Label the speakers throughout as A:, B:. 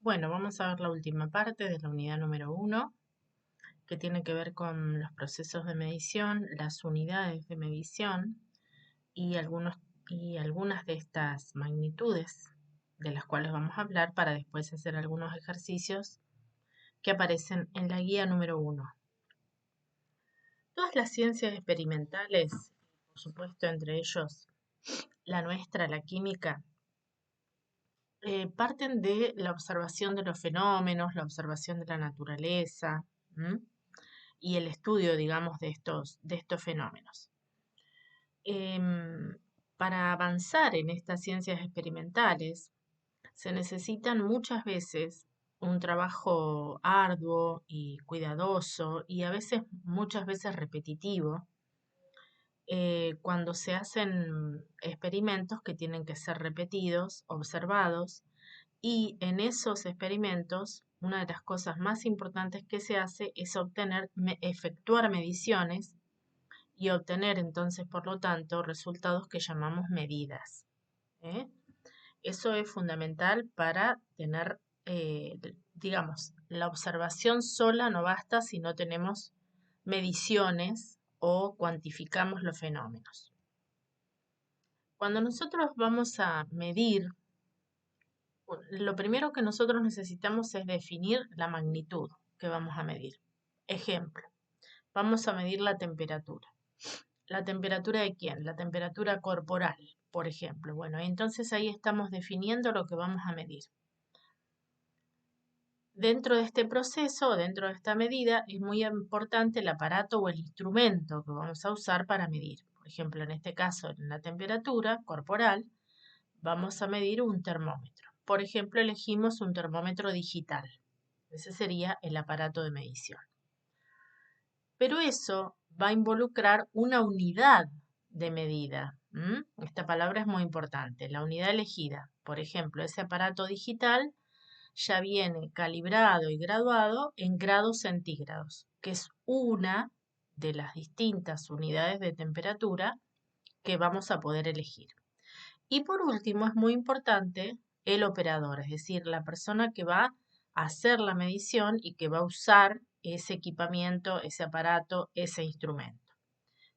A: Bueno, vamos a ver la última parte de la unidad número 1, que tiene que ver con los procesos de medición, las unidades de medición y algunas de estas magnitudes de las cuales vamos a hablar para después hacer algunos ejercicios que aparecen en la guía número 1. Todas las ciencias experimentales, por supuesto entre ellos la nuestra, la química, parten de la observación de los fenómenos, la observación de la naturaleza, ¿m? Y el estudio, digamos, de estos fenómenos. Em, para avanzar en estas ciencias experimentales, se necesitan muchas veces un trabajo arduo y cuidadoso y a veces, muchas veces repetitivo, cuando se hacen experimentos que tienen que ser repetidos, observados, y en esos experimentos, una de las cosas más importantes que se hace es efectuar mediciones y obtener entonces, por lo tanto, resultados que llamamos medidas. ¿eh? Eso es fundamental para tener, digamos, la observación sola no basta si no tenemos mediciones o cuantificamos los fenómenos. Cuando nosotros vamos a medir, lo primero que nosotros necesitamos es definir la magnitud que vamos a medir. Ejemplo, vamos a medir la temperatura. ¿La temperatura de quién? La temperatura corporal, por ejemplo. Bueno, entonces ahí estamos definiendo lo que vamos a medir. Dentro de este proceso, dentro de esta medida, es muy importante el aparato o el instrumento que vamos a usar para medir. Por ejemplo, en este caso, en la temperatura corporal, vamos a medir un termómetro. Por ejemplo, elegimos un termómetro digital. Ese sería el aparato de medición. Pero eso va a involucrar una unidad de medida. Esta palabra es muy importante, la unidad elegida. Por ejemplo, ese aparato digital ya viene calibrado y graduado en grados centígrados, que es una de las distintas unidades de temperatura que vamos a poder elegir. Y por último, es muy importante el operador, es decir, la persona que va a hacer la medición y que va a usar ese equipamiento, ese aparato, ese instrumento.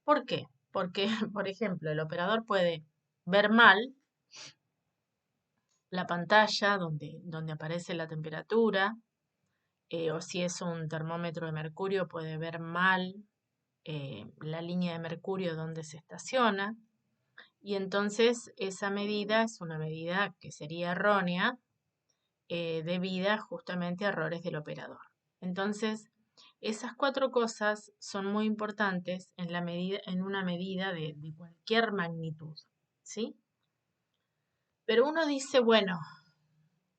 A: ¿Por qué? Porque, por ejemplo, el operador puede ver mal la pantalla donde aparece la temperatura, o si es un termómetro de mercurio, puede ver mal la línea de mercurio donde se estaciona. Y entonces esa medida es una medida que sería errónea debida justamente a errores del operador. Entonces, esas cuatro cosas son muy importantes en una medida de cualquier magnitud, ¿sí? Pero uno dice, bueno,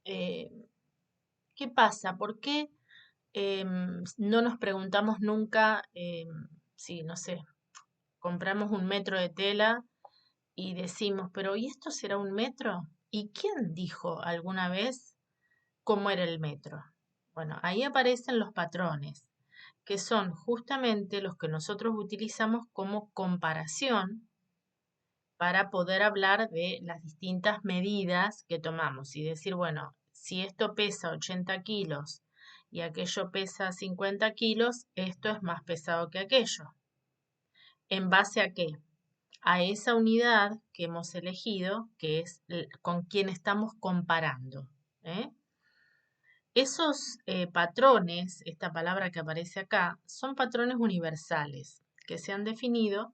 A: eh, ¿qué pasa? ¿Por qué no nos preguntamos nunca si, no sé, compramos un metro de tela y decimos, pero ¿y esto será un metro? ¿Y quién dijo alguna vez cómo era el metro? Bueno, ahí aparecen los patrones, que son justamente los que nosotros utilizamos como comparación para poder hablar de las distintas medidas que tomamos y decir, bueno, si esto pesa 80 kilos y aquello pesa 50 kilos, esto es más pesado que aquello. ¿En base a qué? A esa unidad que hemos elegido, que es con quien estamos comparando. ¿eh? Esos patrones, esta palabra que aparece acá, son patrones universales que se han definido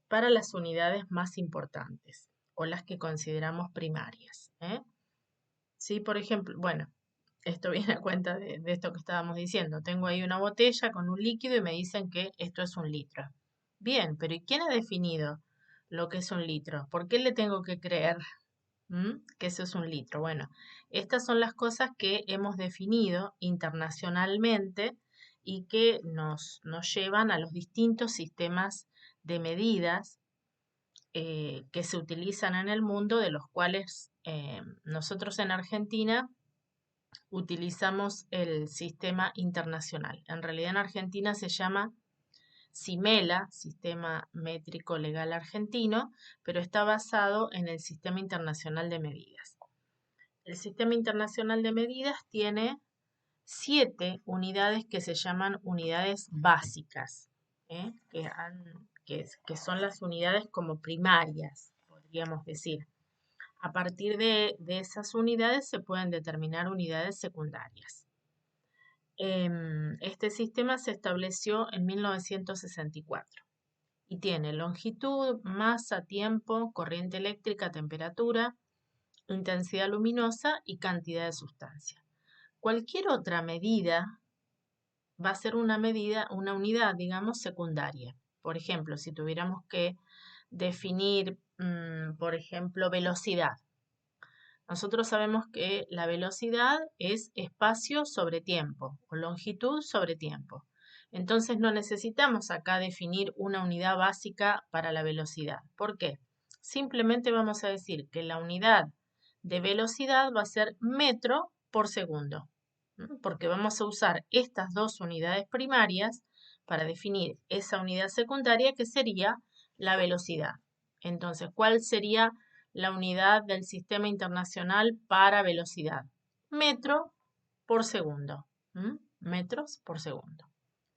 A: para las unidades más importantes o las que consideramos primarias. Sí, por ejemplo, bueno, esto viene a cuenta de esto que estábamos diciendo. Tengo ahí una botella con un líquido y me dicen que esto es un litro. Bien, pero ¿y quién ha definido lo que es un litro? ¿Por qué le tengo que creer que eso es un litro? Bueno, estas son las cosas que hemos definido internacionalmente y que nos llevan a los distintos sistemas de medidas que se utilizan en el mundo, de los cuales nosotros en Argentina utilizamos el sistema internacional. En realidad en Argentina se llama SIMELA, Sistema Métrico Legal Argentino, pero está basado en el Sistema Internacional de Medidas. El Sistema Internacional de Medidas tiene 7 unidades que se llaman unidades básicas, ¿eh? que son las unidades como primarias, podríamos decir. A partir de esas unidades se pueden determinar unidades secundarias. Este sistema se estableció en 1964 y tiene longitud, masa, tiempo, corriente eléctrica, temperatura, intensidad luminosa y cantidad de sustancia. Cualquier otra medida va a ser una unidad, digamos, secundaria. Por ejemplo, si tuviéramos que definir, por ejemplo, velocidad. Nosotros sabemos que la velocidad es espacio sobre tiempo o longitud sobre tiempo. Entonces no necesitamos acá definir una unidad básica para la velocidad. ¿Por qué? Simplemente vamos a decir que la unidad de velocidad va a ser metro por segundo, porque vamos a usar estas dos unidades primarias para definir esa unidad secundaria que sería la velocidad. Entonces, ¿cuál sería la unidad del Sistema Internacional para velocidad? Metro por segundo. Metros por segundo.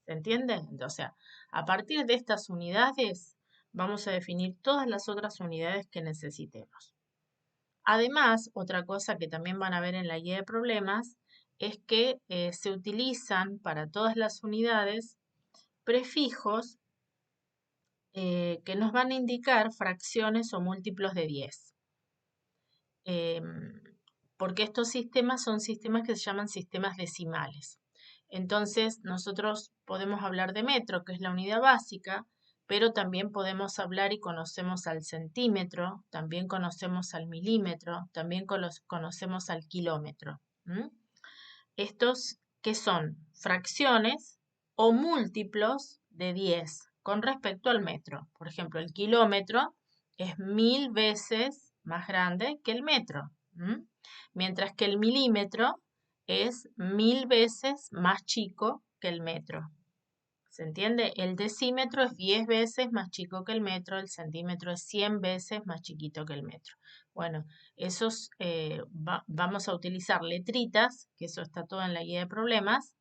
A: ¿Se entiende? O sea, a partir de estas unidades vamos a definir todas las otras unidades que necesitemos. Además, otra cosa que también van a ver en la guía de problemas es que se utilizan para todas las unidades prefijos que nos van a indicar fracciones o múltiplos de 10. Porque estos sistemas son sistemas que se llaman sistemas decimales. Entonces, nosotros podemos hablar de metro, que es la unidad básica, pero también podemos hablar y conocemos al centímetro, también conocemos al milímetro, también conocemos al kilómetro. Estos que son fracciones o múltiplos de 10 con respecto al metro. Por ejemplo, el kilómetro es 1000 veces más grande que el metro, mientras que el milímetro es 1000 veces más chico que el metro. ¿Se entiende? El decímetro es 10 veces más chico que el metro, el centímetro es 100 veces más chiquito que el metro. Bueno, esos vamos a utilizar letritas, que eso está todo en la guía de problemas,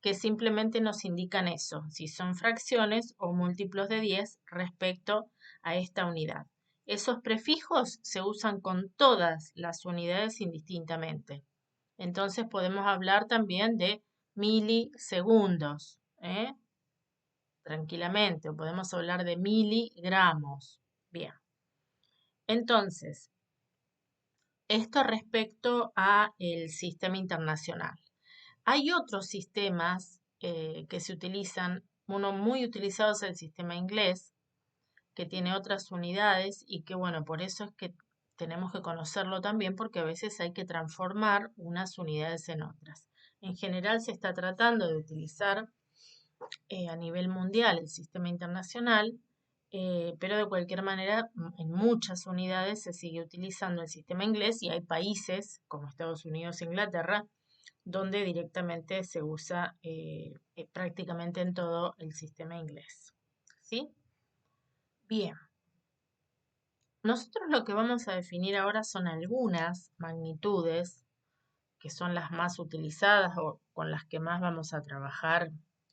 A: que simplemente nos indican eso, si son fracciones o múltiplos de 10 respecto a esta unidad. Esos prefijos se usan con todas las unidades indistintamente. Entonces podemos hablar también de milisegundos, tranquilamente, o podemos hablar de miligramos. Bien. Entonces, esto respecto a el sistema internacional. Hay otros sistemas que se utilizan, uno muy utilizado es el sistema inglés, que tiene otras unidades y que, bueno, por eso es que tenemos que conocerlo también porque a veces hay que transformar unas unidades en otras. En general se está tratando de utilizar a nivel mundial el sistema internacional, pero de cualquier manera en muchas unidades se sigue utilizando el sistema inglés y hay países como Estados Unidos e Inglaterra donde directamente se usa prácticamente en todo el sistema inglés. ¿Sí? Bien. Nosotros lo que vamos a definir ahora son algunas magnitudes que son las más utilizadas o con las que más vamos a trabajar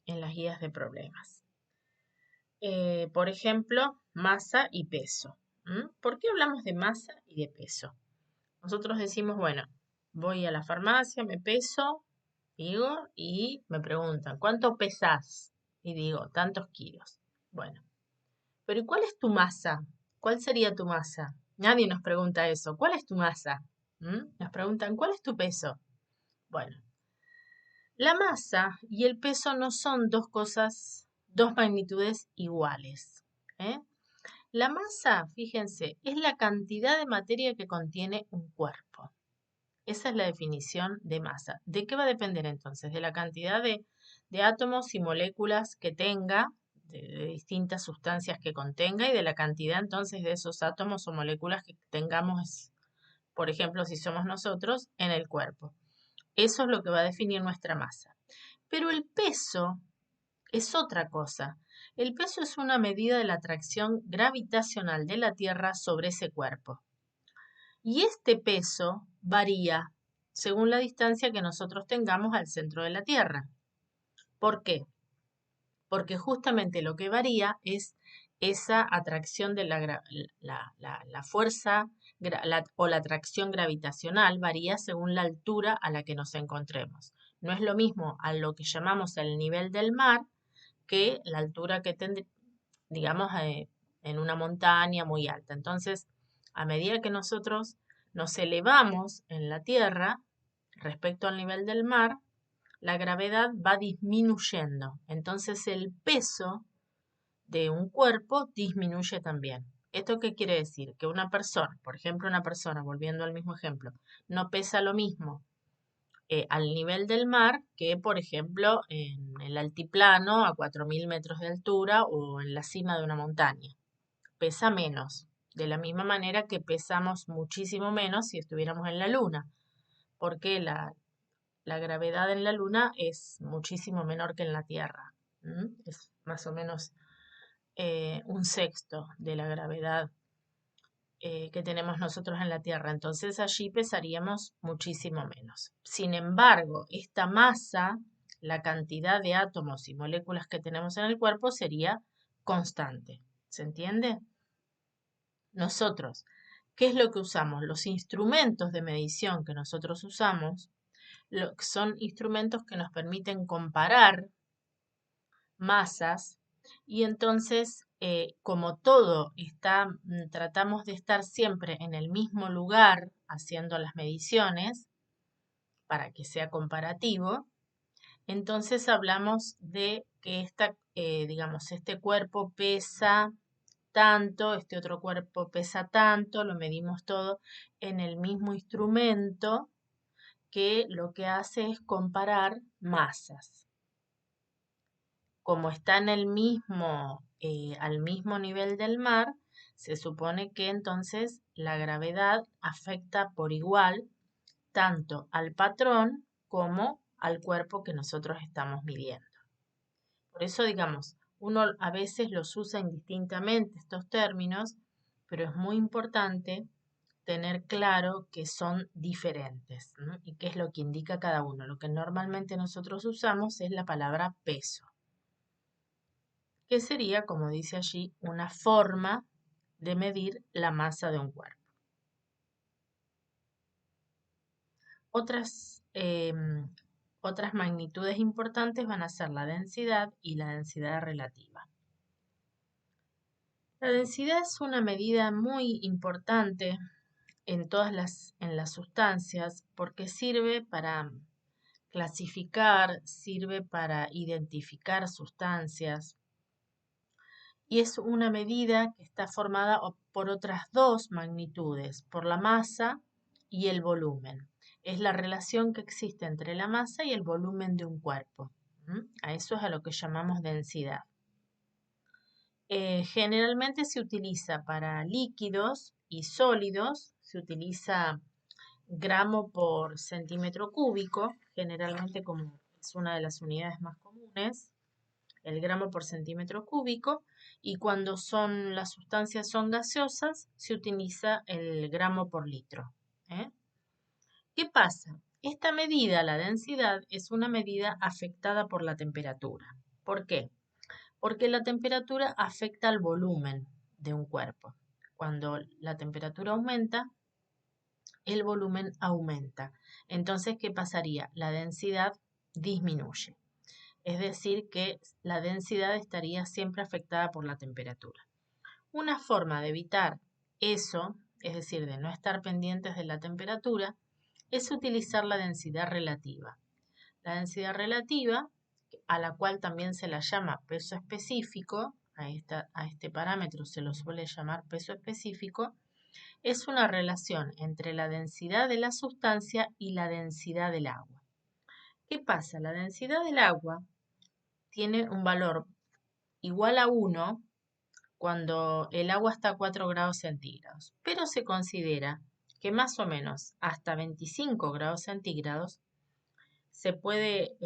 A: en las guías de problemas. Por ejemplo, masa y peso. ¿Por qué hablamos de masa y de peso? Nosotros decimos, bueno, voy a la farmacia, me peso, digo, y me preguntan, ¿cuánto pesás? Y digo, tantos kilos. Bueno, pero ¿y cuál es tu masa? ¿Cuál sería tu masa? Nadie nos pregunta eso. ¿Cuál es tu masa? Nos preguntan, ¿cuál es tu peso? Bueno, la masa y el peso no son dos cosas, dos magnitudes iguales. La masa, fíjense, es la cantidad de materia que contiene un cuerpo. Esa es la definición de masa. ¿De qué va a depender entonces? De la cantidad de átomos y moléculas que tenga, de distintas sustancias que contenga y de la cantidad entonces de esos átomos o moléculas que tengamos, por ejemplo, si somos nosotros, en el cuerpo. Eso es lo que va a definir nuestra masa. Pero el peso es otra cosa. El peso es una medida de la atracción gravitacional de la Tierra sobre ese cuerpo. Y este peso varía según la distancia que nosotros tengamos al centro de la Tierra. ¿Por qué? Porque justamente lo que varía es esa atracción de la fuerza o la atracción gravitacional varía según la altura a la que nos encontremos. No es lo mismo a lo que llamamos el nivel del mar que la altura que tendría, digamos, en una montaña muy alta. Entonces, a medida que nosotros nos elevamos en la Tierra respecto al nivel del mar, la gravedad va disminuyendo. Entonces, el peso de un cuerpo disminuye también. ¿Esto qué quiere decir? Que una persona, por ejemplo, una persona, volviendo al mismo ejemplo, no pesa lo mismo al nivel del mar que, por ejemplo, en el altiplano a 4.000 metros de altura o en la cima de una montaña. Pesa menos, de la misma manera que pesamos muchísimo menos si estuviéramos en la luna, porque la gravedad en la luna es muchísimo menor que en la Tierra. Es más o menos un sexto de la gravedad que tenemos nosotros en la Tierra. Entonces allí pesaríamos muchísimo menos. Sin embargo, esta masa, la cantidad de átomos y moléculas que tenemos en el cuerpo sería constante. ¿Se entiende? Nosotros, ¿qué es lo que usamos? Los instrumentos de medición que nosotros usamos son instrumentos que nos permiten comparar masas y entonces como todo está, tratamos de estar siempre en el mismo lugar haciendo las mediciones para que sea comparativo, entonces hablamos de que digamos, este cuerpo pesa tanto, este otro cuerpo pesa tanto, lo medimos todo en el mismo instrumento que lo que hace es comparar masas. Como está en el mismo, al mismo nivel del mar, se supone que entonces la gravedad afecta por igual tanto al patrón como al cuerpo que nosotros estamos midiendo. Por eso, digamos, uno a veces los usa indistintamente estos términos, pero es muy importante tener claro que son diferentes, ¿no? Y qué es lo que indica cada uno. Lo que normalmente nosotros usamos es la palabra peso, que sería, como dice allí, una forma de medir la masa de un cuerpo. Otras magnitudes importantes van a ser la densidad y la densidad relativa. La densidad es una medida muy importante en en las sustancias porque sirve para clasificar, sirve para identificar sustancias y es una medida que está formada por otras dos magnitudes, por la masa y el volumen. Es la relación que existe entre la masa y el volumen de un cuerpo. A eso es a lo que llamamos densidad. Generalmente se utiliza para líquidos y sólidos, se utiliza gramo por centímetro cúbico, generalmente como es una de las unidades más comunes, el gramo por centímetro cúbico, y cuando las sustancias son gaseosas, se utiliza el gramo por litro. ¿Qué pasa? Esta medida, la densidad, es una medida afectada por la temperatura. ¿Por qué? Porque la temperatura afecta al volumen de un cuerpo. Cuando la temperatura aumenta, el volumen aumenta. Entonces, ¿qué pasaría? La densidad disminuye. Es decir, que la densidad estaría siempre afectada por la temperatura. Una forma de evitar eso, es decir, de no estar pendientes de la temperatura, es utilizar la densidad relativa. La densidad relativa, a la cual también se la llama peso específico, a este parámetro se lo suele llamar peso específico, es una relación entre la densidad de la sustancia y la densidad del agua. ¿Qué pasa? La densidad del agua tiene un valor igual a 1 cuando el agua está a 4 grados centígrados, pero se considera que más o menos hasta 25 grados centígrados se puede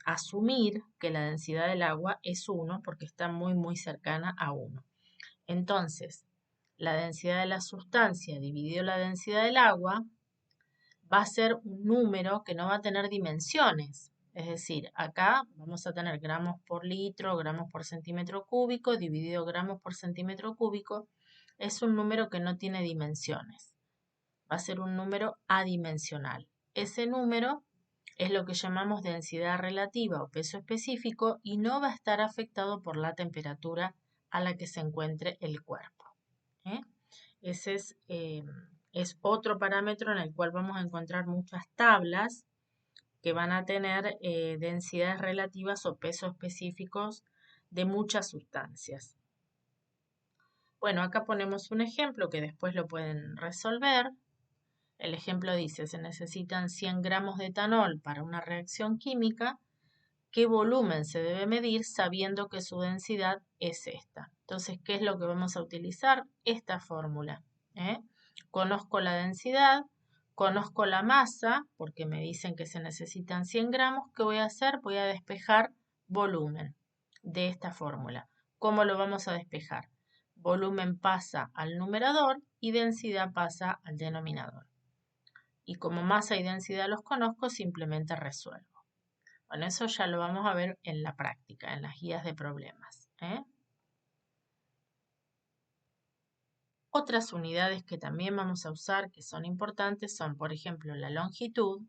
A: asumir que la densidad del agua es 1 porque está muy cercana a 1. Entonces, la densidad de la sustancia dividido la densidad del agua va a ser un número que no va a tener dimensiones. Es decir, acá vamos a tener gramos por litro, gramos por centímetro cúbico, dividido gramos por centímetro cúbico. Es un número que no tiene dimensiones. Va a ser un número adimensional. Ese número es lo que llamamos densidad relativa o peso específico y no va a estar afectado por la temperatura a la que se encuentre el cuerpo. ¿eh? Ese es otro parámetro en el cual vamos a encontrar muchas tablas que van a tener densidades relativas o pesos específicos de muchas sustancias. Bueno, acá ponemos un ejemplo que después lo pueden resolver. El ejemplo dice, se necesitan 100 gramos de etanol para una reacción química. ¿Qué volumen se debe medir sabiendo que su densidad es esta? Entonces, ¿qué es lo que vamos a utilizar? Esta fórmula. Conozco la densidad, conozco la masa, porque me dicen que se necesitan 100 gramos. ¿Qué voy a hacer? Voy a despejar volumen de esta fórmula. ¿Cómo lo vamos a despejar? Volumen pasa al numerador y densidad pasa al denominador. Y como masa y densidad los conozco, simplemente resuelvo. Bueno, eso ya lo vamos a ver en la práctica, en las guías de problemas. Otras unidades que también vamos a usar que son importantes son, por ejemplo, la longitud,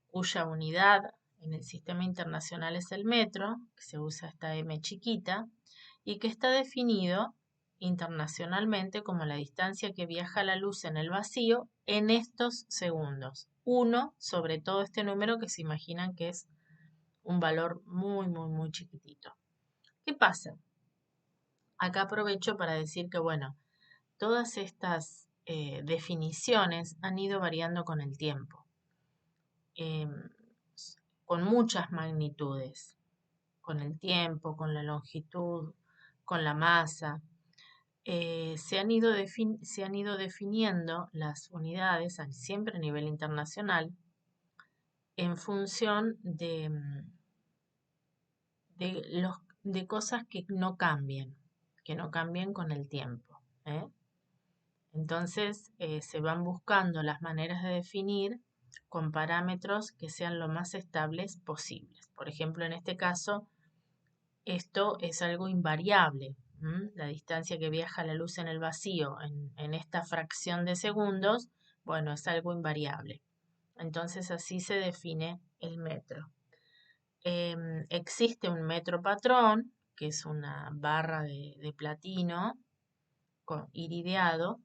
A: cuya unidad en el sistema internacional es el metro, que se usa esta m chiquita, y que está definido internacionalmente como la distancia que viaja la luz en el vacío en estos segundos. 1 sobre todo este número que se imaginan que es un valor muy, muy, muy chiquitito. ¿Qué pasa? Acá aprovecho para decir que, bueno, todas estas definiciones han ido variando con el tiempo, con muchas magnitudes, con el tiempo, con la longitud, con la masa. Se han ido definiendo las unidades, siempre a nivel internacional, en función de cosas que no cambien con el tiempo. Entonces se van buscando las maneras de definir con parámetros que sean lo más estables posibles. Por ejemplo, en este caso, esto es algo invariable. La distancia que viaja la luz en el vacío en esta fracción de segundos, bueno, es algo invariable. Entonces así se define el metro. Existe un metro patrón, que es una barra de platino iridiado,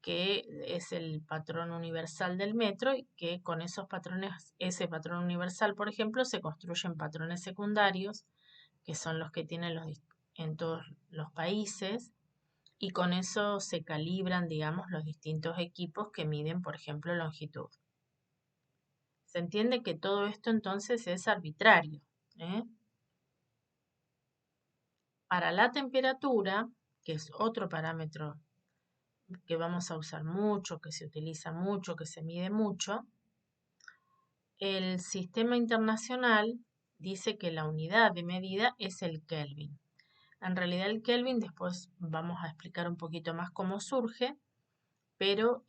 A: que es el patrón universal del metro y que con esos patrones, ese patrón universal, por ejemplo, se construyen patrones secundarios, que son los que tienen en todos los países, y con eso se calibran, digamos, los distintos equipos que miden, por ejemplo, longitud. Se entiende que todo esto entonces es arbitrario. Para la temperatura, que es otro parámetro que vamos a usar mucho, que se utiliza mucho, que se mide mucho, el sistema internacional dice que la unidad de medida es el Kelvin. En realidad el Kelvin, después vamos a explicar un poquito más cómo surge, pero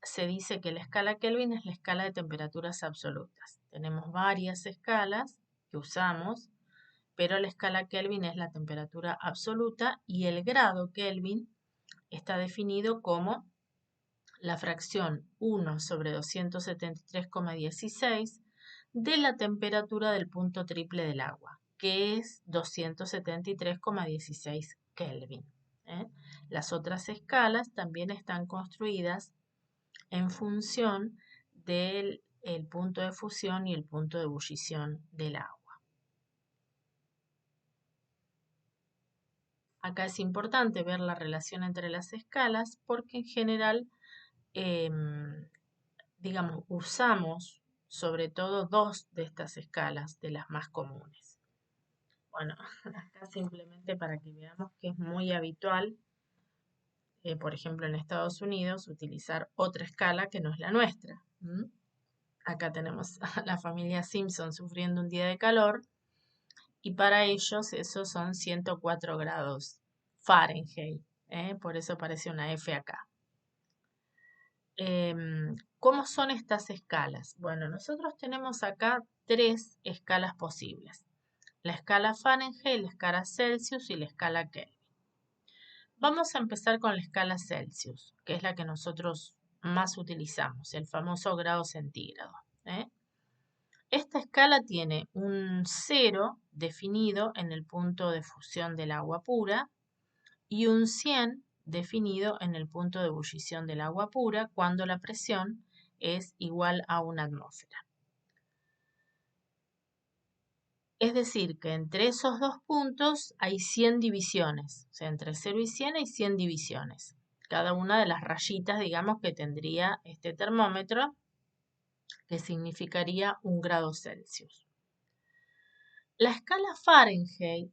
A: se dice que la escala Kelvin es la escala de temperaturas absolutas. Tenemos varias escalas que usamos, pero la escala Kelvin es la temperatura absoluta y el grado Kelvin está definido como la fracción 1 sobre 273,16 de la temperatura del punto triple del agua, que es 273,16 Kelvin. Las otras escalas también están construidas en función del punto de fusión y el punto de ebullición del agua. Acá es importante ver la relación entre las escalas porque en general, digamos, usamos sobre todo dos de estas escalas, de las más comunes. Bueno, acá simplemente para que veamos que es muy habitual, por ejemplo en Estados Unidos, utilizar otra escala que no es la nuestra. Acá tenemos a la familia Simpson sufriendo un día de calor y para ellos esos son 104 grados Fahrenheit. Por eso aparece una F acá. ¿Cómo son estas escalas? Bueno, nosotros tenemos acá 3 escalas posibles. La escala Fahrenheit, la escala Celsius y la escala Kelvin. Vamos a empezar con la escala Celsius, que es la que nosotros más utilizamos, el famoso grado centígrado. Esta escala tiene un 0 definido en el punto de fusión del agua pura y un 100 definido en el punto de ebullición del agua pura cuando la presión es igual a una atmósfera. Es decir, que entre esos dos puntos hay 100 divisiones, o sea, entre 0 y 100 hay 100 divisiones. Cada una de las rayitas, digamos, que tendría este termómetro, que significaría 1 grado Celsius. La escala Fahrenheit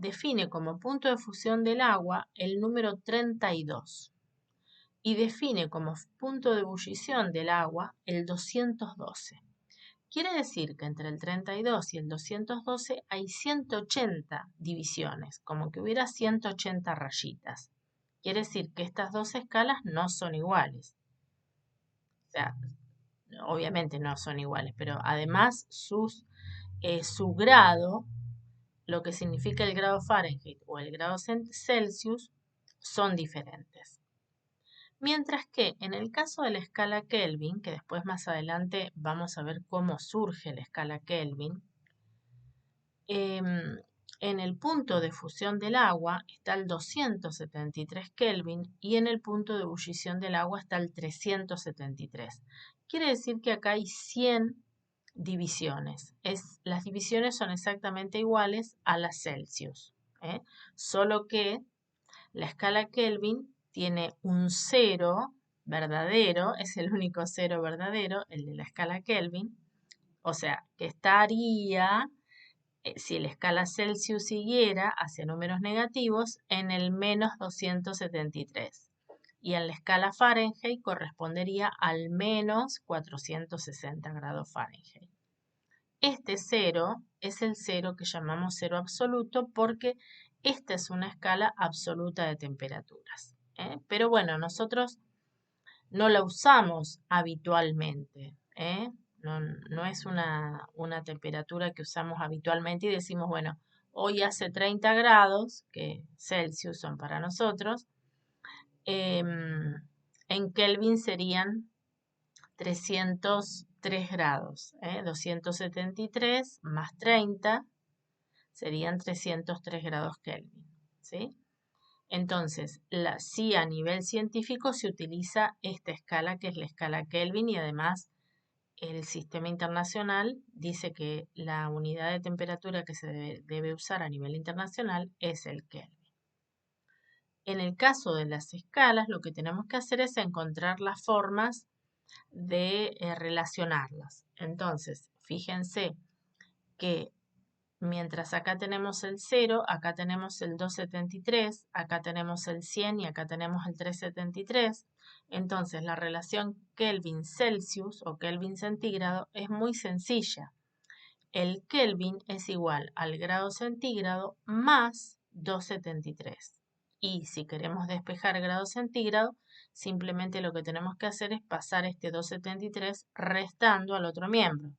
A: define como punto de fusión del agua el número 32 y define como punto de ebullición del agua el 212. Quiere decir que entre el 32 y el 212 hay 180 divisiones, como que hubiera 180 rayitas. Quiere decir que estas dos escalas no son iguales. O sea, obviamente no son iguales, pero además su grado, lo que significa el grado Fahrenheit o el grado Celsius, son diferentes. Mientras que en el caso de la escala Kelvin, que después más adelante vamos a ver cómo surge la escala Kelvin, en el punto de fusión del agua está el 273 Kelvin y en el punto de ebullición del agua está el 373. Quiere decir que acá hay 100 divisiones. Las divisiones son exactamente iguales a las Celsius, solo que la escala Kelvin tiene un 0 verdadero, es el único 0 verdadero, el de la escala Kelvin, o sea, que estaría, si la escala Celsius siguiera hacia números negativos, en el menos 273. Y en la escala Fahrenheit correspondería al menos 460 grados Fahrenheit. Este 0 es el 0 que llamamos 0 absoluto porque esta es una escala absoluta de temperaturas. Pero bueno, nosotros no la usamos habitualmente. No es una temperatura que usamos habitualmente y decimos, bueno, hoy hace 30 grados, que Celsius son para nosotros. En Kelvin serían 303 grados. 273 más 30 serían 303 grados Kelvin. ¿Sí? Entonces, sí, a nivel científico se utiliza esta escala que es la escala Kelvin y además el sistema internacional dice que la unidad de temperatura que se debe usar a nivel internacional es el Kelvin. En el caso de las escalas, lo que tenemos que hacer es encontrar las formas de relacionarlas. Entonces, fíjense que mientras acá tenemos el 0, acá tenemos el 273, acá tenemos el 100 y acá tenemos el 373. Entonces la relación Kelvin-Celsius o Kelvin-centígrado es muy sencilla. El Kelvin es igual al grado centígrado más 273. Y si queremos despejar grado centígrado, simplemente lo que tenemos que hacer es pasar este 273 restando al otro miembro.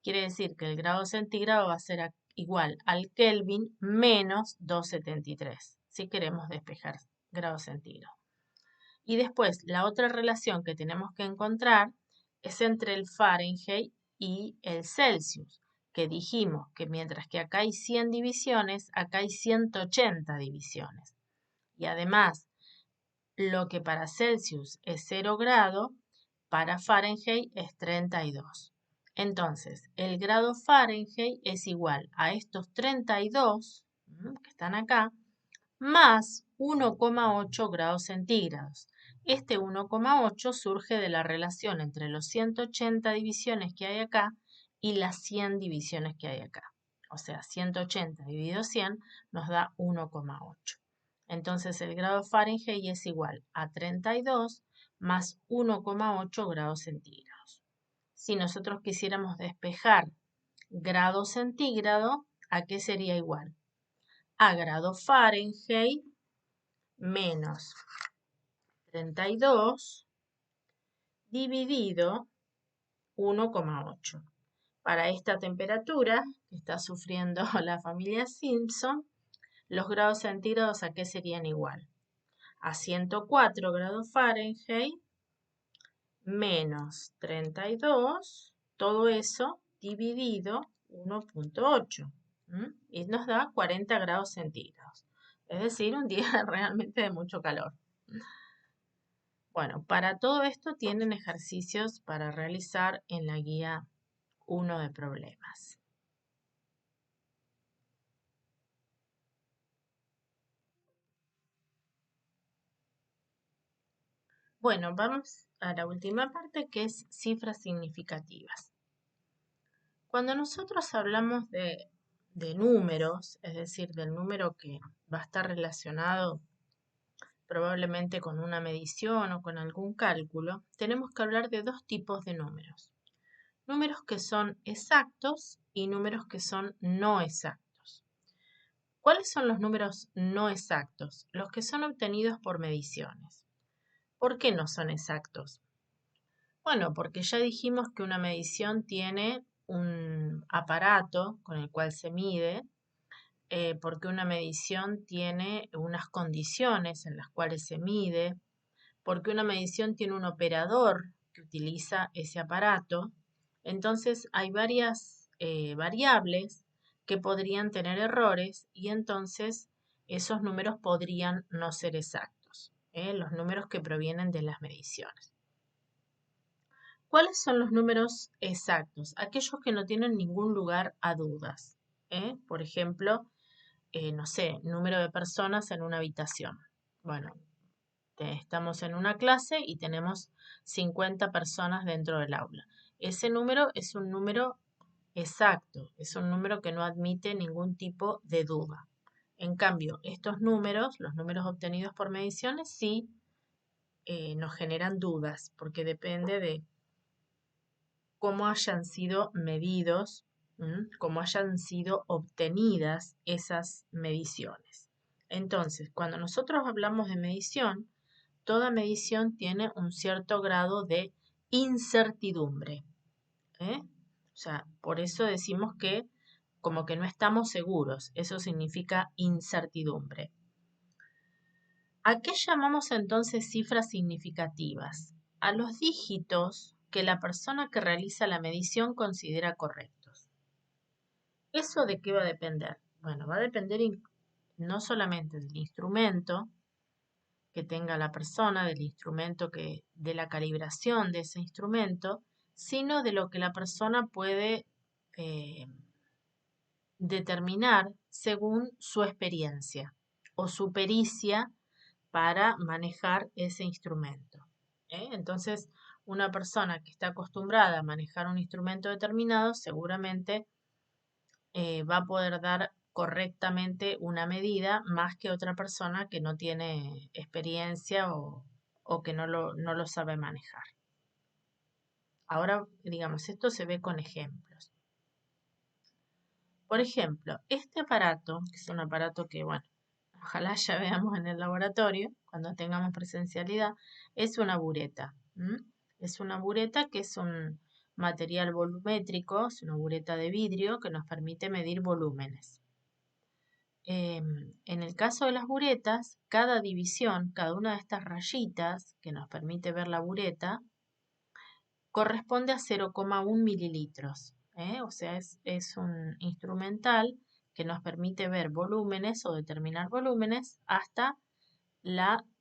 A: Quiere decir que el grado centígrado va a ser igual al Kelvin menos 273, si queremos despejar grado centígrado. Y después, la otra relación que tenemos que encontrar es entre el Fahrenheit y el Celsius, que dijimos que mientras que acá hay 100 divisiones, acá hay 180 divisiones. Y además, lo que para Celsius es 0 grado, para Fahrenheit es 32. Entonces, el grado Fahrenheit es igual a estos 32, que están acá, más 1,8 grados centígrados. Este 1,8 surge de la relación entre los 180 divisiones que hay acá y las 100 divisiones que hay acá. O sea, 180 dividido 100 nos da 1,8. Entonces el grado Fahrenheit es igual a 32 más 1,8 grados centígrados. Si nosotros quisiéramos despejar grado centígrado, ¿a qué sería igual? A grado Fahrenheit menos 32 dividido 1,8. Para esta temperatura que está sufriendo la familia Simpson, los grados centígrados ¿a qué serían igual? A 104 grados Fahrenheit menos 32, todo eso dividido 1,8. Y nos da 40 grados centígrados. Es decir, un día realmente de mucho calor. Bueno, para todo esto tienen ejercicios para realizar en la guía 1 de problemas. Bueno, vamos a la última parte que es cifras significativas. Cuando nosotros hablamos de números, es decir, del número que va a estar relacionado probablemente con una medición o con algún cálculo, tenemos que hablar de dos tipos de números. Números que son exactos y números que son no exactos. ¿Cuáles son los números no exactos? Los que son obtenidos por mediciones. ¿Por qué no son exactos? Bueno, porque ya dijimos que una medición tiene un aparato con el cual se mide, porque una medición tiene unas condiciones en las cuales se mide, porque una medición tiene un operador que utiliza ese aparato. Entonces hay varias variables que podrían tener errores y entonces esos números podrían no ser exactos, los números que provienen de las mediciones. ¿Cuáles son los números exactos? Aquellos que no tienen ningún lugar a dudas. Por ejemplo, no sé, número de personas en una habitación. Bueno, estamos en una clase y tenemos 50 personas dentro del aula. Ese número es un número exacto, es un número que no admite ningún tipo de duda. En cambio, estos números, los números obtenidos por mediciones, sí nos generan dudas, porque depende de cómo hayan sido medidos, cómo hayan sido obtenidas esas mediciones. Entonces, cuando nosotros hablamos de medición, toda medición tiene un cierto grado de incertidumbre. O sea, por eso decimos que como que no estamos seguros, eso significa incertidumbre. ¿A qué llamamos entonces cifras significativas? A los dígitos que la persona que realiza la medición considera correctos. ¿Eso de qué va a depender? Bueno, va a depender no solamente del instrumento que tenga la persona, del instrumento de la calibración de ese instrumento, sino de lo que la persona puede determinar según su experiencia o su pericia para manejar ese instrumento. Entonces, una persona que está acostumbrada a manejar un instrumento determinado seguramente va a poder dar correctamente una medida más que otra persona que no tiene experiencia o que no lo sabe manejar. Ahora, digamos, esto se ve con ejemplos. Por ejemplo, este aparato, que es un aparato que, bueno, ojalá ya veamos en el laboratorio, cuando tengamos presencialidad, es una bureta. Es una bureta que es un material volumétrico, es una bureta de vidrio que nos permite medir volúmenes. En el caso de las buretas, cada división, cada una de estas rayitas que nos permite ver la bureta, corresponde a 0,1 mililitros. O sea, es un instrumental que nos permite ver volúmenes o determinar volúmenes hasta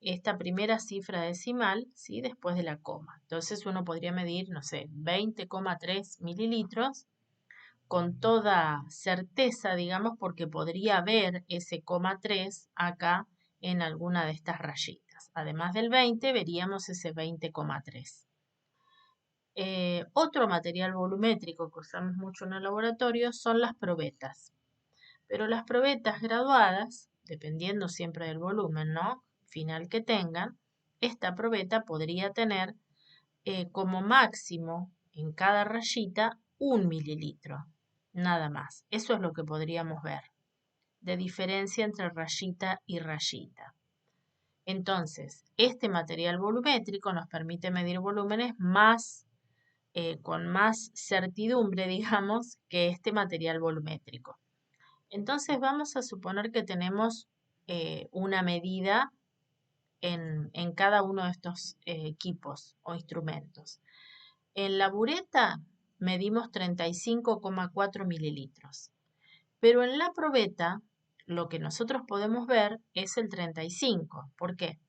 A: esta primera cifra decimal, ¿sí? Después de la coma. Entonces uno podría medir, no sé, 20,3 mililitros con toda certeza, digamos, porque podría ver ese coma 3 acá en alguna de estas rayitas. Además del 20, veríamos ese 20,3. Otro material volumétrico que usamos mucho en el laboratorio son las probetas. Pero las probetas graduadas, dependiendo siempre del volumen, ¿no? Final que tengan, esta probeta podría tener como máximo en cada rayita 1 mililitro, nada más. Eso es lo que podríamos ver de diferencia entre rayita y rayita. Entonces, este material volumétrico nos permite medir volúmenes con más certidumbre, digamos, que este material volumétrico. Entonces, vamos a suponer que tenemos una medida en cada uno de estos equipos o instrumentos. En la bureta medimos 35,4 mililitros, pero en la probeta lo que nosotros podemos ver es el 35. ¿Por qué?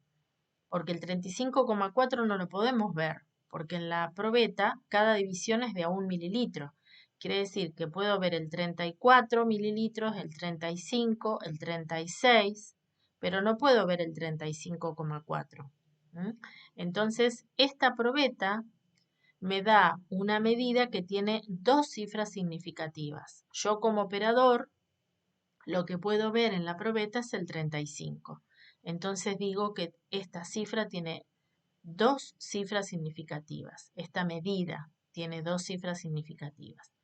A: Porque el 35,4 no lo podemos ver, porque en la probeta cada división es de a 1 mililitro. Quiere decir que puedo ver el 34 mililitros, el 35, el 36, pero no puedo ver el 35,4. Entonces, esta probeta me da una medida que tiene dos cifras significativas. Yo como operador, lo que puedo ver en la probeta es el 35. Entonces digo que esta cifra tiene dos cifras significativas. Esta medida tiene dos cifras significativas.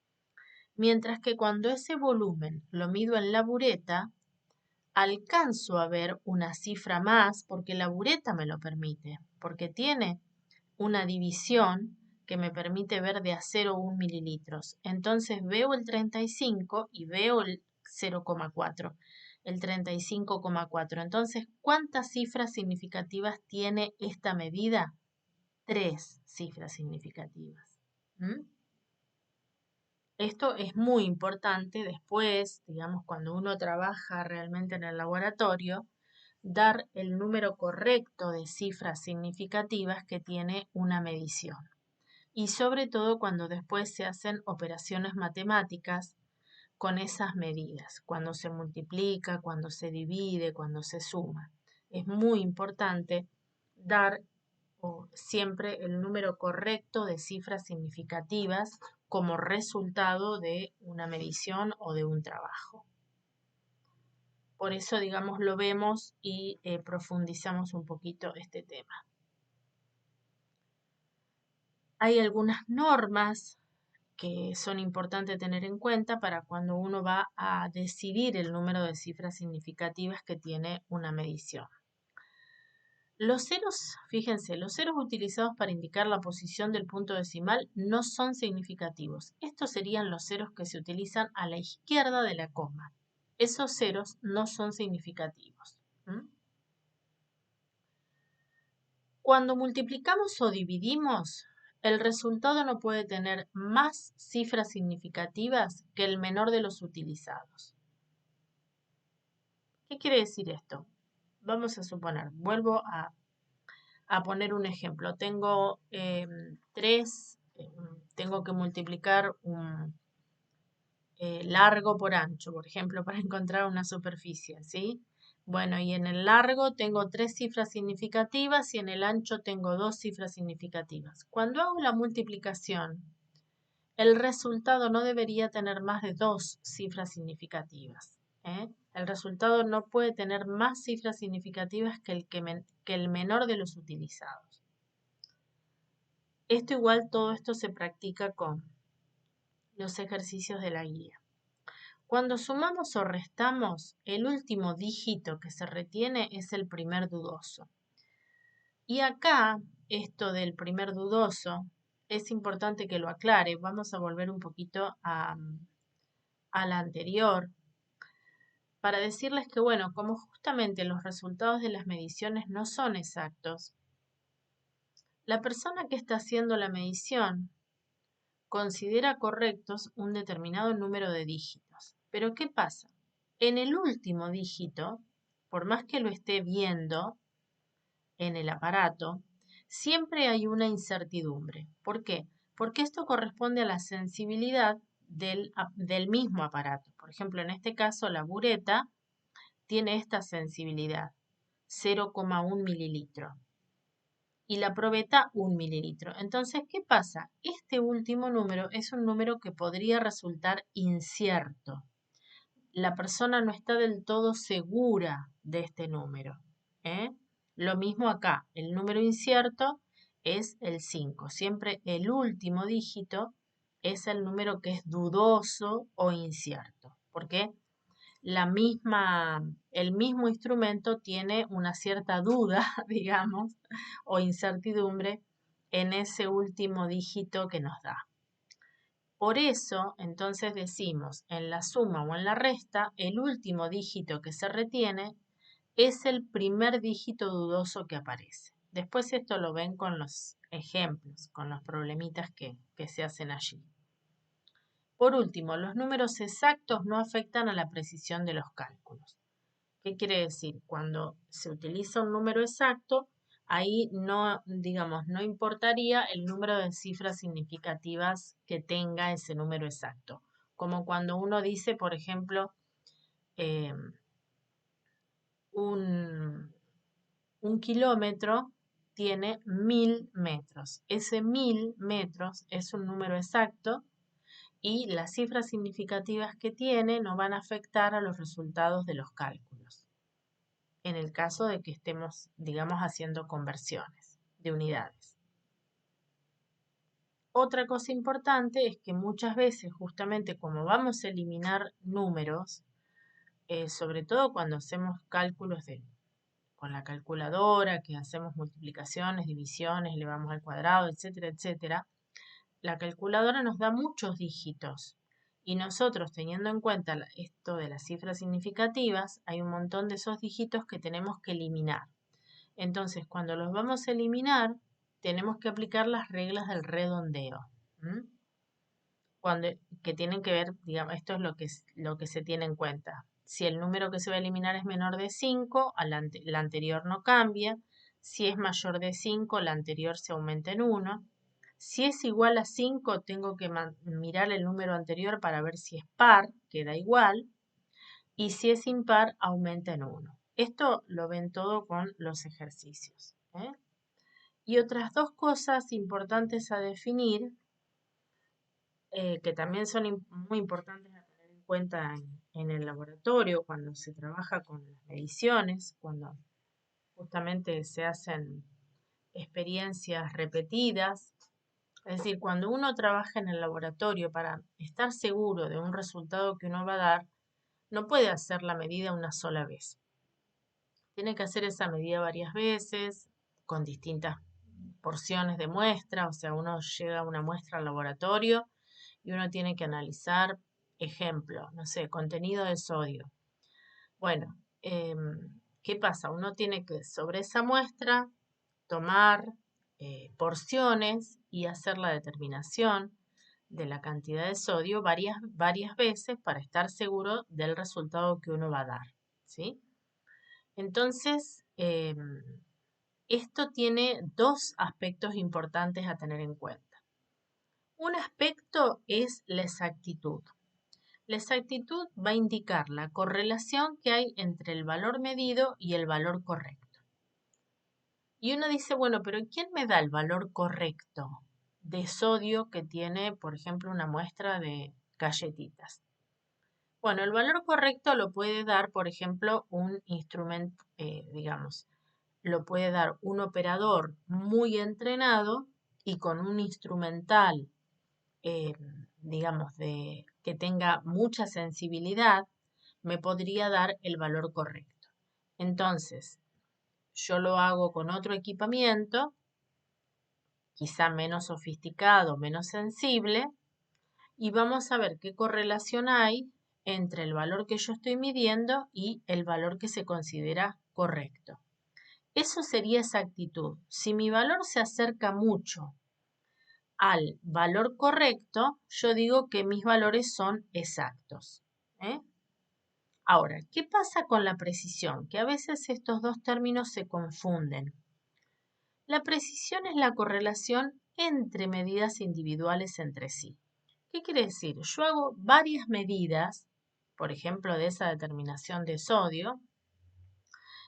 A: Mientras que cuando ese volumen lo mido en la bureta, alcanzo a ver una cifra más porque la bureta me lo permite, porque tiene una división que me permite ver de a 0,1 mililitros. Entonces veo el 35 y veo el 0,4, el 35,4. Entonces, ¿cuántas cifras significativas tiene esta medida? 3 cifras significativas. Esto es muy importante después, digamos, cuando uno trabaja realmente en el laboratorio, dar el número correcto de cifras significativas que tiene una medición. Y sobre todo cuando después se hacen operaciones matemáticas con esas medidas, cuando se multiplica, cuando se divide, cuando se suma. Es muy importante dar siempre el número correcto de cifras significativas como resultado de una medición o de un trabajo. Por eso, digamos, lo vemos y profundizamos un poquito este tema. Hay algunas normas que son importantes tener en cuenta para cuando uno va a decidir el número de cifras significativas que tiene una medición. Los ceros, fíjense, los ceros utilizados para indicar la posición del punto decimal no son significativos. Estos serían los ceros que se utilizan a la izquierda de la coma. Esos ceros no son significativos. Cuando multiplicamos o dividimos, el resultado no puede tener más cifras significativas que el menor de los utilizados. ¿Qué quiere decir esto? Vamos a suponer, vuelvo a poner un ejemplo. Tengo tengo que multiplicar un largo por ancho, por ejemplo, para encontrar una superficie, ¿sí? Bueno, y en el largo tengo 3 cifras significativas y en el ancho tengo 2 cifras significativas. Cuando hago la multiplicación, el resultado no debería tener más de 2 cifras significativas. El resultado no puede tener más cifras significativas que el menor de los utilizados. Todo esto se practica con los ejercicios de la guía. Cuando sumamos o restamos, el último dígito que se retiene es el primer dudoso. Y acá, esto del primer dudoso, es importante que lo aclare. Vamos a volver un poquito a la anterior para decirles que, bueno, como justamente los resultados de las mediciones no son exactos, la persona que está haciendo la medición considera correctos un determinado número de dígitos. Pero ¿qué pasa? En el último dígito, por más que lo esté viendo en el aparato, siempre hay una incertidumbre. ¿Por qué? Porque esto corresponde a la sensibilidad del mismo aparato. Por ejemplo, en este caso, la bureta tiene esta sensibilidad, 0,1 mililitro. Y la probeta 1 mililitro. Entonces, ¿qué pasa? Este último número es un número que podría resultar incierto. La persona no está del todo segura de este número. Lo mismo acá, el número incierto es el 5. Siempre el último dígito es el número que es dudoso o incierto. ¿Por qué? el mismo instrumento tiene una cierta duda, digamos, o incertidumbre en ese último dígito que nos da. Por eso, entonces decimos, en la suma o en la resta, el último dígito que se retiene es el primer dígito dudoso que aparece. Después esto lo ven con los ejemplos, con los problemitas que se hacen allí. Por último, los números exactos no afectan a la precisión de los cálculos. ¿Qué quiere decir? Cuando se utiliza un número exacto, ahí no, digamos, no importaría el número de cifras significativas que tenga ese número exacto. Como cuando uno dice, por ejemplo, un kilómetro tiene 1000 metros. Ese 1000 metros es un número exacto y las cifras significativas que tiene no van a afectar a los resultados de los cálculos, en el caso de que estemos, digamos, haciendo conversiones de unidades. Otra cosa importante es que muchas veces, justamente como vamos a eliminar números, sobre todo cuando hacemos cálculos con la calculadora, que hacemos multiplicaciones, divisiones, elevamos al cuadrado, etcétera, etcétera, la calculadora nos da muchos dígitos. Y nosotros, teniendo en cuenta esto de las cifras significativas, hay un montón de esos dígitos que tenemos que eliminar. Entonces, cuando los vamos a eliminar, tenemos que aplicar las reglas del redondeo. Que tienen que ver, digamos, esto es lo que se tiene en cuenta. Si el número que se va a eliminar es menor de 5, la anterior no cambia. Si es mayor de 5, la anterior se aumenta en 1. Si es igual a 5, tengo que mirar el número anterior para ver si es par, queda igual. Y si es impar, aumenta en 1. Esto lo ven todo con los ejercicios. Y otras dos cosas importantes a definir, que también son muy importantes a tener en cuenta en el laboratorio, cuando se trabaja con las mediciones, cuando justamente se hacen experiencias repetidas. Es decir, cuando uno trabaja en el laboratorio para estar seguro de un resultado que uno va a dar, no puede hacer la medida una sola vez. Tiene que hacer esa medida varias veces, con distintas porciones de muestra, o sea, uno llega a una muestra al laboratorio y uno tiene que analizar, ejemplo, no sé, contenido de sodio. Bueno, ¿qué pasa? Uno tiene que, sobre esa muestra, tomar porciones y hacer la determinación de la cantidad de sodio varias veces para estar seguro del resultado que uno va a dar, ¿sí? Entonces, esto tiene dos aspectos importantes a tener en cuenta. Un aspecto es la exactitud. La exactitud va a indicar la correlación que hay entre el valor medido y el valor correcto. Y uno dice, bueno, pero ¿quién me da el valor correcto de sodio que tiene, por ejemplo, una muestra de galletitas? Bueno, el valor correcto lo puede dar, por ejemplo, un instrumento, digamos, lo puede dar un operador muy entrenado y con un instrumental, digamos, que tenga mucha sensibilidad, me podría dar el valor correcto. Entonces, yo lo hago con otro equipamiento, quizá menos sofisticado, menos sensible, y vamos a ver qué correlación hay entre el valor que yo estoy midiendo y el valor que se considera correcto. Eso sería exactitud. Si mi valor se acerca mucho al valor correcto, yo digo que mis valores son exactos. Ahora, ¿qué pasa con la precisión? Que a veces estos dos términos se confunden. La precisión es la correlación entre medidas individuales entre sí. ¿Qué quiere decir? Yo hago varias medidas, por ejemplo, de esa determinación de sodio,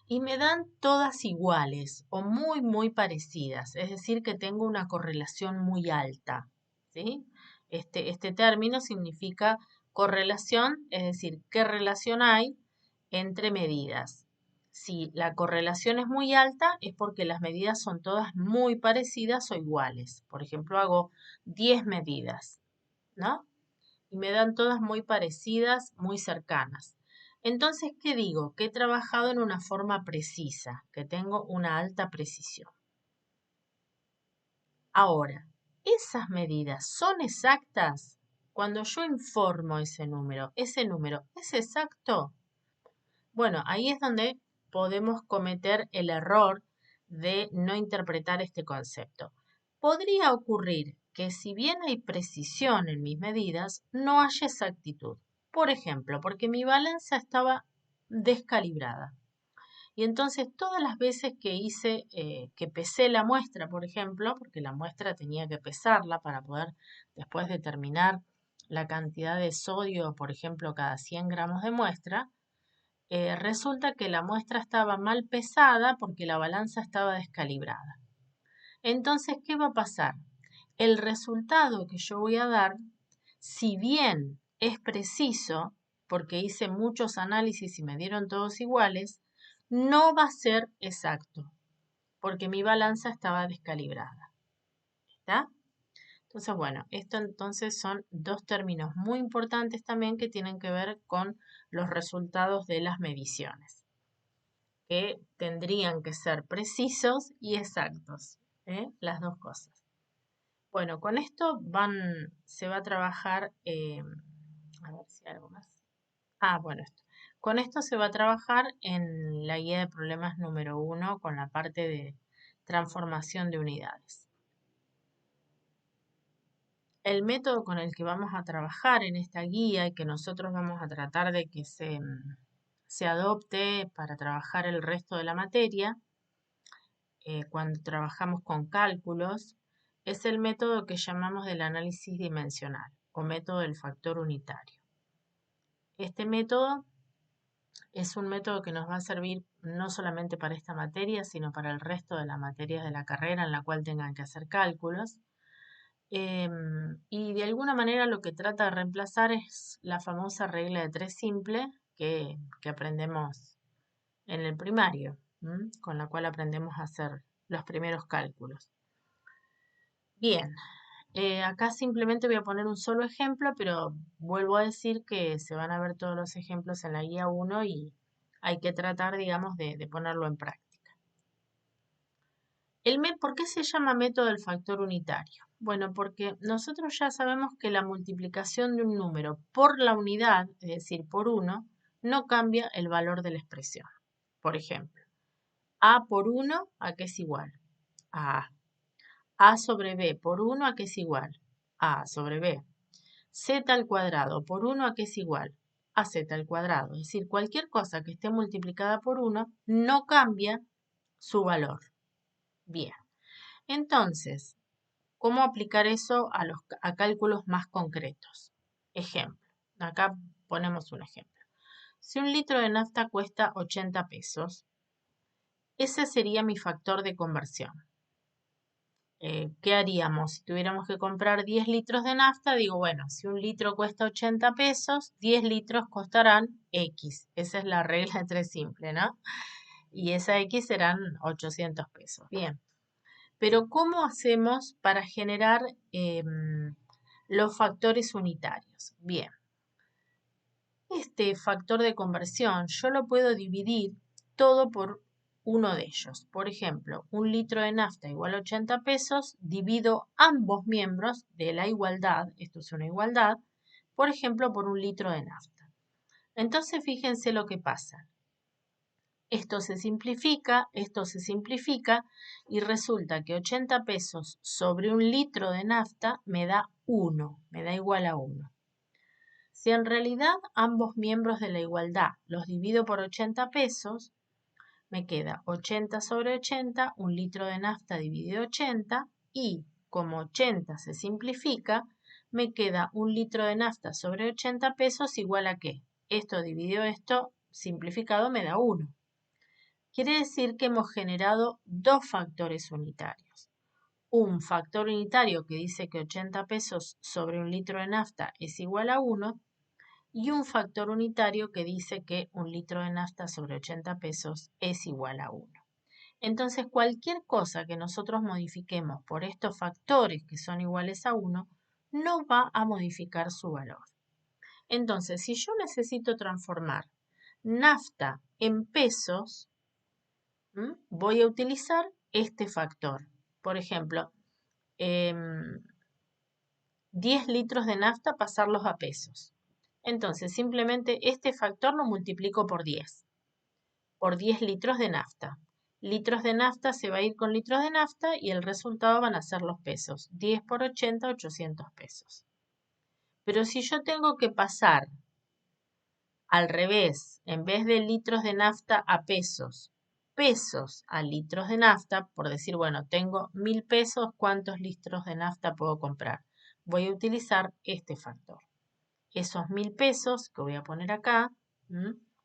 A: y me dan todas iguales o muy parecidas, es decir, que tengo una correlación muy alta, ¿sí? Este término significa correlación, es decir, qué relación hay entre medidas. Si la correlación es muy alta es porque las medidas son todas muy parecidas o iguales. Por ejemplo, hago 10 medidas, ¿no? Y me dan todas muy parecidas, muy cercanas. Entonces, ¿qué digo? Que he trabajado en una forma precisa, que tengo una alta precisión. Ahora, ¿esas medidas son exactas? Cuando yo informo ¿ese número es exacto? Bueno, ahí es donde podemos cometer el error de no interpretar este concepto. Podría ocurrir que si bien hay precisión en mis medidas, no haya exactitud. Por ejemplo, porque mi balanza estaba descalibrada. Y entonces todas las veces que que pesé la muestra, por ejemplo, porque la muestra tenía que pesarla para poder después determinar la cantidad de sodio, por ejemplo, cada 100 gramos de muestra, resulta que la muestra estaba mal pesada porque la balanza estaba descalibrada. Entonces, ¿qué va a pasar? El resultado que yo voy a dar, si bien es preciso, porque hice muchos análisis y me dieron todos iguales, no va a ser exacto, porque mi balanza estaba descalibrada. ¿Está? Entonces, bueno, esto entonces son dos términos muy importantes también que tienen que ver con los resultados de las mediciones, que tendrían que ser precisos y exactos, las dos cosas. Bueno, con esto se va a trabajar, a ver si hay algo más. Bueno, esto. Con esto se va a trabajar en la guía de problemas número 1 con la parte de transformación de unidades. El método con el que vamos a trabajar en esta guía y que nosotros vamos a tratar de que se adopte para trabajar el resto de la materia, cuando trabajamos con cálculos, es el método que llamamos del análisis dimensional o método del factor unitario. Este método es un método que nos va a servir no solamente para esta materia, sino para el resto de las materias de la carrera en la cual tengan que hacer cálculos. Y de alguna manera lo que trata de reemplazar es la famosa regla de 3 simple que aprendemos en el primario, con la cual aprendemos a hacer los primeros cálculos. Bien, acá simplemente voy a poner un solo ejemplo, pero vuelvo a decir que se van a ver todos los ejemplos en la guía 1 y hay que tratar, digamos, de ponerlo en práctica. ¿Por qué se llama método del factor unitario? Bueno, porque nosotros ya sabemos que la multiplicación de un número por la unidad, es decir, por 1, no cambia el valor de la expresión. Por ejemplo, A por 1, ¿a qué es igual? A A. A sobre B por 1, ¿a qué es igual? A sobre B. Z al cuadrado por 1, ¿a qué es igual? A Z al cuadrado. Es decir, cualquier cosa que esté multiplicada por 1 no cambia su valor. Bien. Entonces, ¿cómo aplicar eso a cálculos más concretos? Ejemplo. Acá ponemos un ejemplo. Si un litro de nafta cuesta 80 pesos, ese sería mi factor de conversión. ¿Qué haríamos? Si tuviéramos que comprar 10 litros de nafta, digo, bueno, si un litro cuesta 80 pesos, 10 litros costarán X. Esa es la regla de 3 simple, ¿no? Y esa X serán 800 pesos. Bien. Pero ¿cómo hacemos para generar los factores unitarios? Bien. Este factor de conversión yo lo puedo dividir todo por uno de ellos. Por ejemplo, un litro de nafta igual a 80 pesos, divido ambos miembros de la igualdad, esto es una igualdad, por ejemplo, por un litro de nafta. Entonces, fíjense lo que pasa. Esto se simplifica y resulta que 80 pesos sobre un litro de nafta me da 1, me da igual a 1. Si en realidad ambos miembros de la igualdad los divido por 80 pesos, me queda 80 sobre 80, un litro de nafta dividido 80, y como 80 se simplifica, me queda un litro de nafta sobre 80 pesos igual a ¿qué? Esto dividido esto, simplificado me da 1. Quiere decir que hemos generado dos factores unitarios. Un factor unitario que dice que 80 pesos sobre un litro de nafta es igual a 1, y un factor unitario que dice que un litro de nafta sobre 80 pesos es igual a 1. Entonces, cualquier cosa que nosotros modifiquemos por estos factores que son iguales a 1, no va a modificar su valor. Entonces, si yo necesito transformar nafta en pesos, voy a utilizar este factor. Por ejemplo, 10 litros de nafta, pasarlos a pesos. Entonces, simplemente este factor lo multiplico por 10 litros de nafta. Litros de nafta se va a ir con litros de nafta y el resultado van a ser los pesos. 10 por 80, 800 pesos. Pero si yo tengo que pasar al revés, en vez de litros de nafta a pesos, pesos a litros de nafta, por decir, bueno, tengo 1000 pesos, ¿cuántos litros de nafta puedo comprar? Voy a utilizar este factor. Esos 1000 pesos que voy a poner acá,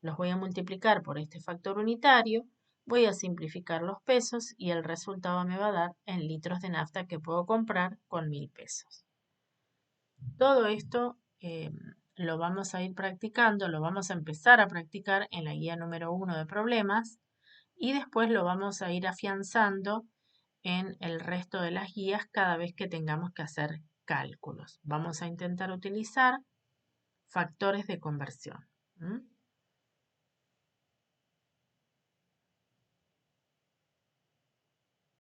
A: los voy a multiplicar por este factor unitario, voy a simplificar los pesos y el resultado me va a dar en litros de nafta que puedo comprar con 1000 pesos. Todo esto lo vamos a ir practicando, lo vamos a empezar a practicar en la guía número 1 de problemas y después lo vamos a ir afianzando en el resto de las guías cada vez que tengamos que hacer cálculos. Vamos a intentar utilizar factores de conversión.